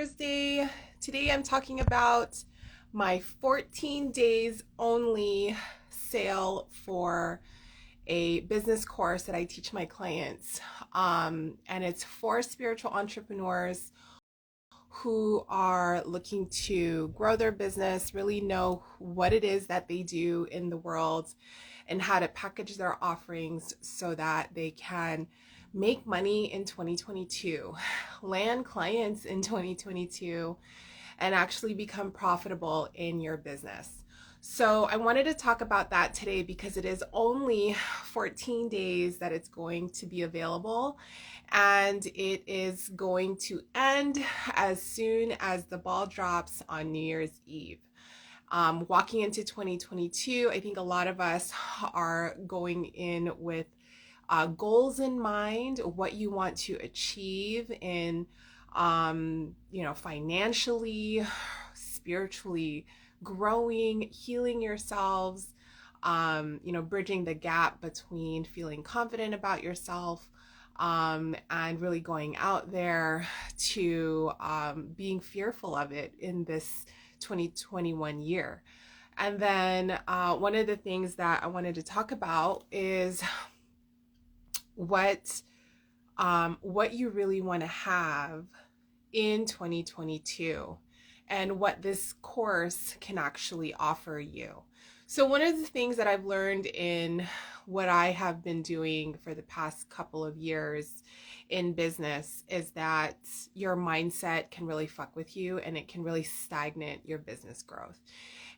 Thursday. Today I'm talking about my 14 days only sale for a business course that I teach my clients. And it's for spiritual entrepreneurs who are looking to grow their business, really know what it is that they do in the world, and how to package their offerings so that they can make money in 2022, land clients in 2022, and actually become profitable in your business. So I wanted to talk about that today because it is only 14 days that it's going to be available, and it is going to end as soon as the ball drops on New Year's Eve. Walking into 2022, I think a lot of us are going in with goals in mind, what you want to achieve in, financially, spiritually, growing, healing yourselves, bridging the gap between feeling confident about yourself and really going out there to being fearful of it in this 2021 year. And then one of the things that I wanted to talk about is what you really want to have in 2022 and what this course can actually offer you. So one of the things that I've learned in what I have been doing for the past couple of years in business is that your mindset can really fuck with you and it can really stagnate your business growth.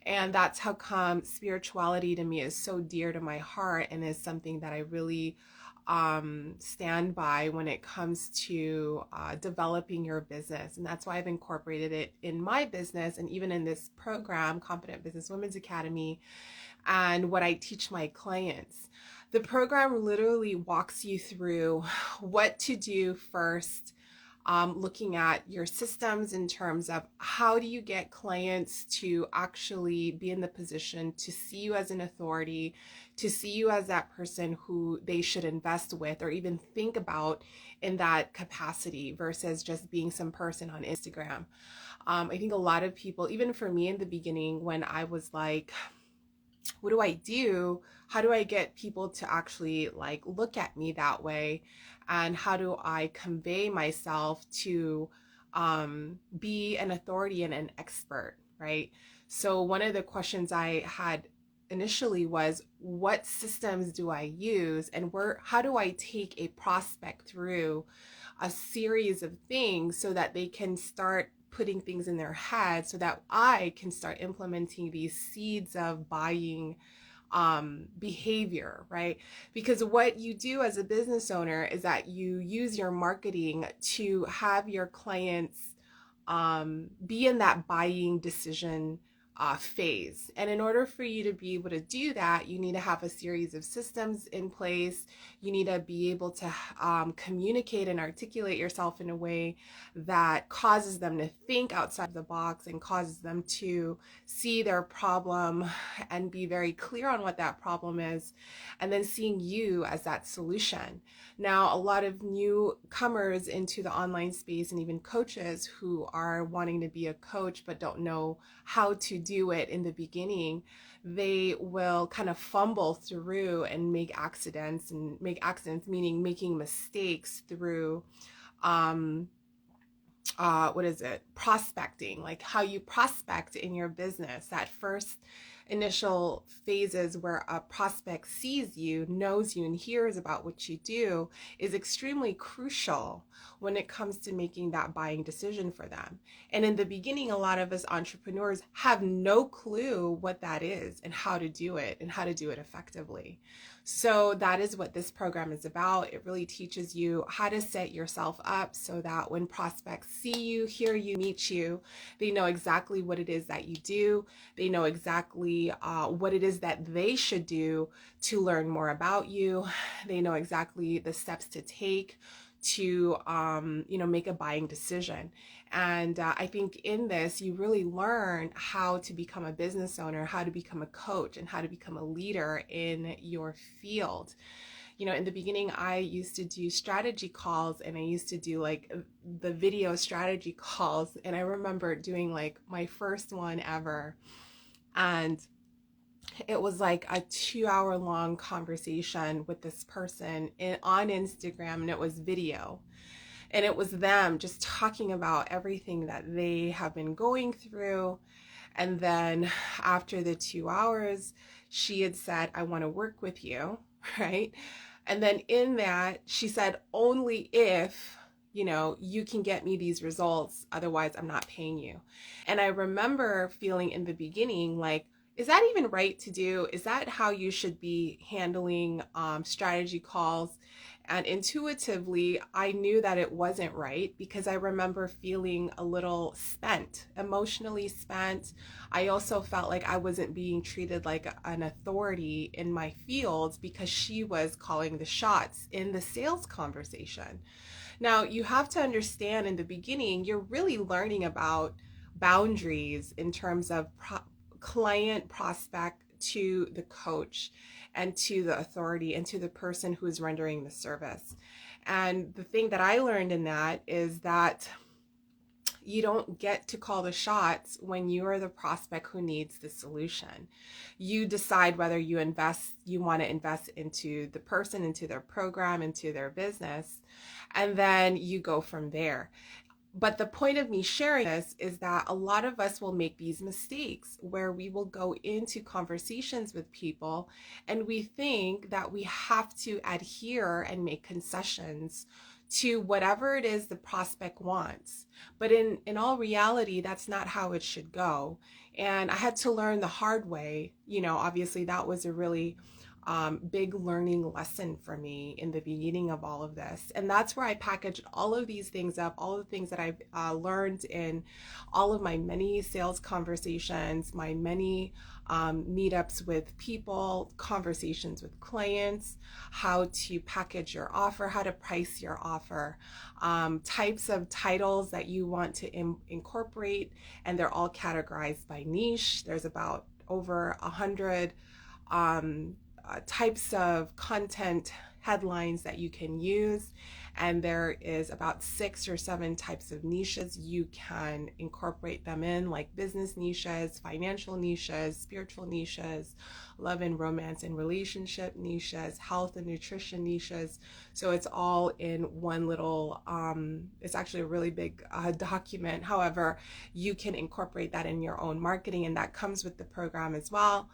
And that's how come spirituality to me is so dear to my heart and is something that I really stand by when it comes to developing your business. And that's why I've incorporated it in my business and even in this program, Confident Business Women's Academy, and what I teach my clients. The program literally walks you through what to do first, looking at your systems in terms of how do you get clients to actually be in the position to see you as an authority, to see you as that person who they should invest with or even think about in that capacity versus just being some person on Instagram. I think a lot of people, even for me in the beginning, when I was like, what do I do? How do I get people to actually look at me that way? And how do I convey myself to be an authority and an expert, right? So one of the questions I had initially was, what systems do I use, and how do I take a prospect through a series of things so that they can start putting things in their head so that I can start implementing these seeds of buying behavior, right? Because what you do as a business owner is that you use your marketing to have your clients be in that buying decision phase. And in order for you to be able to do that, you need to have a series of systems in place. You need to be able to communicate and articulate yourself in a way that causes them to think outside the box and causes them to see their problem and be very clear on what that problem is, and then seeing you as that solution. Now, a lot of newcomers into the online space and even coaches who are wanting to be a coach but don't know how to do it in the beginning, they will kind of fumble through and make accidents, meaning making mistakes through prospecting, like how you prospect in your business. That first initial phases where a prospect sees you, knows you, and hears about what you do is extremely crucial when it comes to making that buying decision for them. And in the beginning, a lot of us entrepreneurs have no clue what that is and how to do it effectively. So that is what this program is about. It really teaches you how to set yourself up so that when prospects see you, hear you, meet you, they know exactly what it is that you do. They know exactly what it is that they should do to learn more about you. They know exactly the steps to take to make a buying decision. And I think in this, you really learn how to become a business owner, how to become a coach, and how to become a leader in your field. In the beginning, I used to do strategy calls, and I used to do like the video strategy calls. And I remember doing like my first one ever. And it was like a 2 hour long conversation with this person on Instagram, and it was video. And it was them just talking about everything that they have been going through. And then after the 2 hours, she had said, I want to work with you, right? And then in that, she said, only if, you can get me these results, otherwise I'm not paying you. And I remember feeling in the beginning like, is that even right to do? Is that how you should be handling strategy calls? And intuitively, I knew that it wasn't right because I remember feeling a little spent, emotionally spent. I also felt like I wasn't being treated like an authority in my field because she was calling the shots in the sales conversation. Now, you have to understand in the beginning, you're really learning about boundaries in terms of client prospect to the coach and to the authority and to the person who is rendering the service. And the thing that I learned in that is that you don't get to call the shots when you are the prospect who needs the solution. You decide whether you want to invest into the person, into their program, into their business, and then you go from there. But the point of me sharing this is that a lot of us will make these mistakes where we will go into conversations with people and we think that we have to adhere and make concessions to whatever it is the prospect wants. But in all reality, that's not how it should go. And I had to learn the hard way. Obviously that was a really big learning lesson for me in the beginning of all of this. And that's where I packaged all of these things up, all of the things that I've learned in all of my many sales conversations, my many meetups with people, conversations with clients, how to package your offer, how to price your offer, types of titles that you want to incorporate, and they're all categorized by niche. There's about over 100 types of content headlines that you can use, and there is about 6 or 7 types of niches you can incorporate them in, like business niches, financial niches, spiritual niches, love and romance and relationship niches, health and nutrition niches. So it's all in one little it's actually a really big document. However, you can incorporate that in your own marketing, and that comes with the program as well.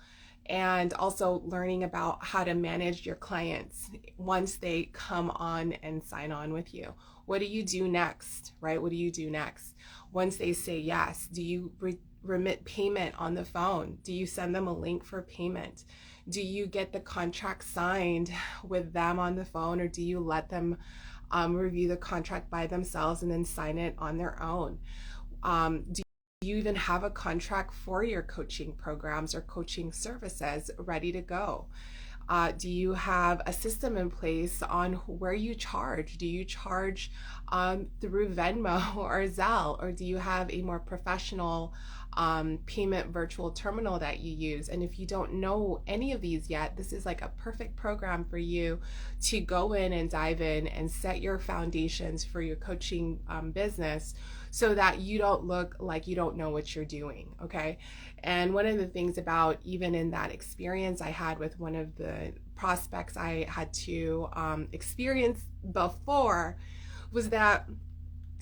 And also learning about how to manage your clients once they come on and sign on with you. What do you do next, right? What do you do next? Once they say yes, do you remit payment on the phone? Do you send them a link for payment? Do you get the contract signed with them on the phone, or do you let them review the contract by themselves and then sign it on their own? Do you even have a contract for your coaching programs or coaching services ready to go? Do you have a system in place on where you charge? Do you charge through Venmo or Zelle, or do you have a more professional payment virtual terminal that you use? And if you don't know any of these yet, this is like a perfect program for you to go in and dive in and set your foundations for your coaching business, so that you don't look like you don't know what you're doing, okay? And one of the things about even in that experience I had with one of the prospects I had to experience before was that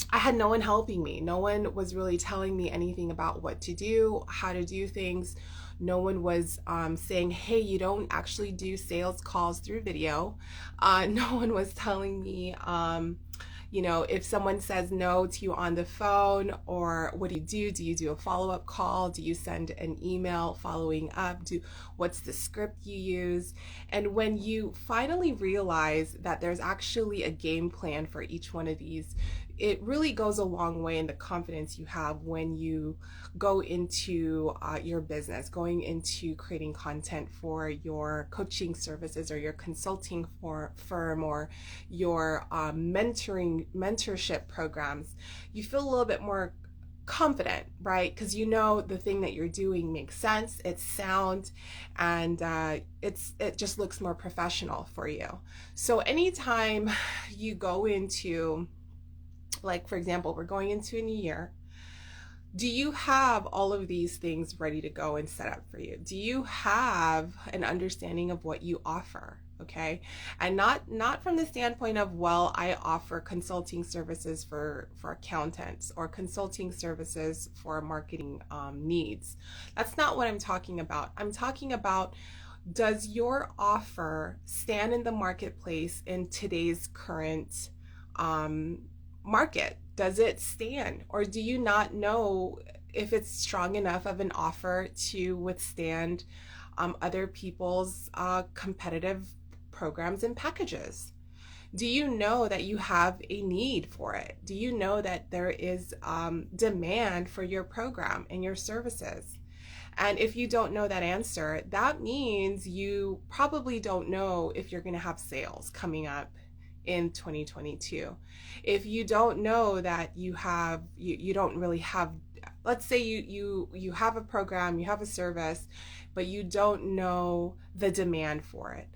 I had no one helping me. No one was really telling me anything about what to do, how to do things. No one was saying, hey, you don't actually do sales calls through video. No one was telling me, if someone says no to you on the phone, or what do you do? Do you do a follow-up call? Do you send an email following up? What's the script you use? And when you finally realize that there's actually a game plan for each one of these, it really goes a long way in the confidence you have when you go into your business, going into creating content for your coaching services or your consulting firm or your mentorship programs. You feel a little bit more confident, right? Because you know the thing that you're doing makes sense, it's sound, and it just looks more professional for you. So anytime you go into, like for example, we're going into a new year, do you have all of these things ready to go and set up for you? Do you have an understanding of what you offer? Okay. And not from the standpoint of, well, I offer consulting services for accountants or consulting services for marketing needs. That's not what I'm talking about. I'm talking about, does your offer stand in the marketplace in today's current market? Does it stand, or do you not know if it's strong enough of an offer to withstand other people's competitive programs and packages? Do you know that you have a need for it? Do you know that there is demand for your program and your services? And if you don't know that answer, that means you probably don't know if you're going to have sales coming up in 2022. If you don't know that you don't really have, let's say you have a program, you have a service, but you don't know the demand for it.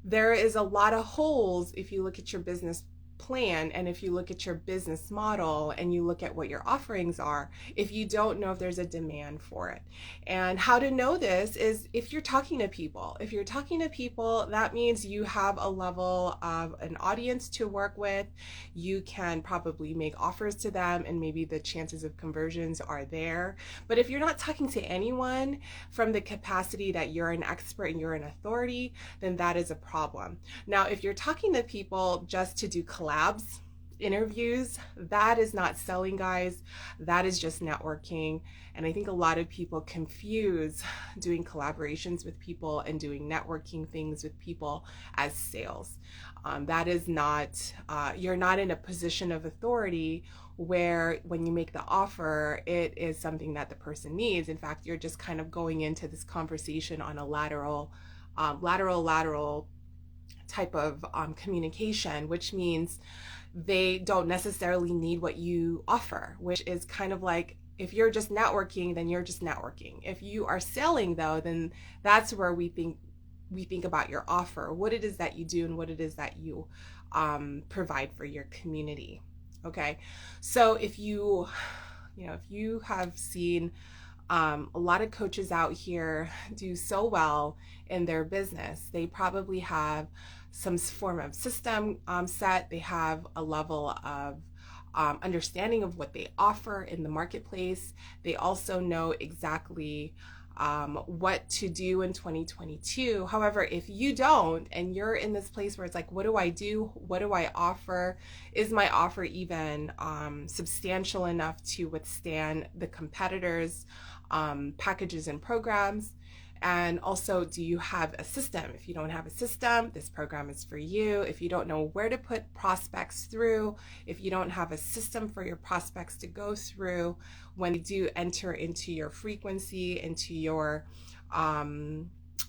There is a lot of holes if you look at your business plan, and if you look at your business model and you look at what your offerings are, if you don't know if there's a demand for it. And how to know this is if you're talking to people. If you're talking to people, that means you have a level of an audience to work with. You can probably make offers to them, and maybe the chances of conversions are there. But if you're not talking to anyone from the capacity that you're an expert and you're an authority, then that is a problem. Now, if you're talking to people just to do collabs, interviews, that is not selling, guys. That is just networking. And I think a lot of people confuse doing collaborations with people and doing networking things with people as sales. That is not, you're not in a position of authority where when you make the offer, it is something that the person needs. In fact, you're just kind of going into this conversation on a lateral type of communication, which means they don't necessarily need what you offer, which is kind of like, if you're just networking, then you're just networking. If you are selling, though, then that's where we think about your offer, what it is that you do and what it is that you provide for your community. Okay, so if you have seen a lot of coaches out here do so well in their business, they probably have some form of system set. They have a level of understanding of what they offer in the marketplace. They also know exactly what to do in 2022. However, if you don't, and you're in this place where it's like, what do I do? What do I offer? Is my offer even substantial enough to withstand the competitors' packages and programs? And also, do you have a system? If you don't have a system, this program is for you. If you don't know where to put prospects through, if you don't have a system for your prospects to go through when they do enter into your frequency, into your,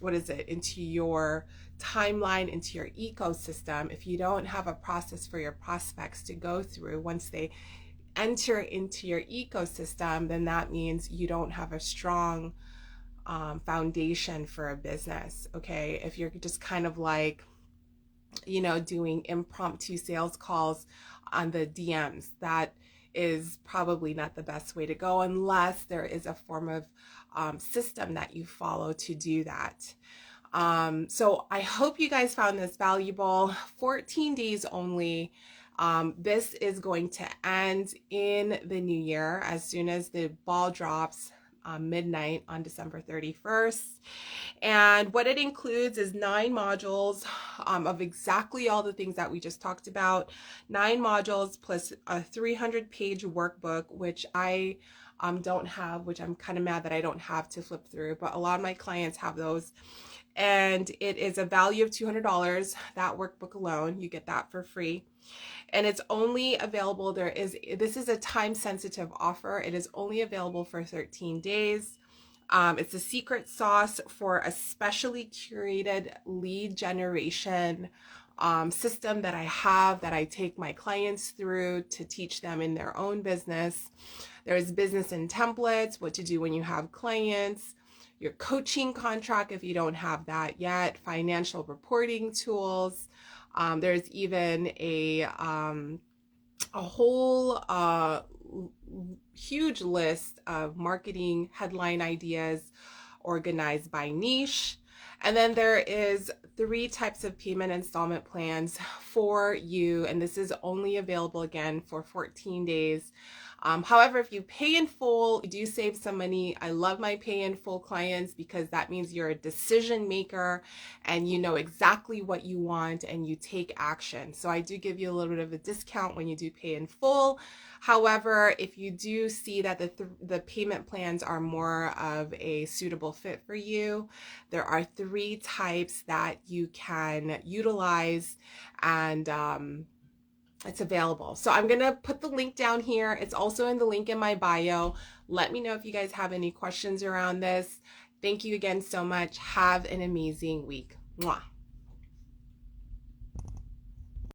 into your timeline, into your ecosystem, if you don't have a process for your prospects to go through once they enter into your ecosystem, then that means you don't have a strong foundation for a business. Okay, if you're just kind of like, doing impromptu sales calls on the DMs, that is probably not the best way to go unless there is a form of system that you follow to do that. So I hope you guys found this valuable. 14 days only. This is going to end in the new year as soon as the ball drops midnight on December 31st. And what it includes is 9 modules of exactly all the things that we just talked about. 9 modules plus a 300-page workbook, which I don't have, which I'm kind of mad that I don't have to flip through, but a lot of my clients have those. And it is a value of $200. That workbook alone, you get that for free. And it's only available, this is a time-sensitive offer. It is only available for 13 days. It's a secret sauce for a specially curated lead generation system that I have, that I take my clients through to teach them in their own business. There's business and templates, what to do when you have clients, your coaching contract if you don't have that yet, financial reporting tools. There's even a whole huge list of marketing headline ideas organized by niche. And then there is 3 types of payment installment plans for you, and this is only available again for 14 days. However, if you pay in full, you do save some money. I love my pay in full clients because that means you're a decision maker and you know exactly what you want and you take action. So I do give you a little bit of a discount when you do pay in full. However, if you do see that the payment plans are more of a suitable fit for you, there are 3 types that you can utilize, and it's available. So I'm going to put the link down here. It's also in the link in my bio. Let me know if you guys have any questions around this. Thank you again so much. Have an amazing week. Mwah.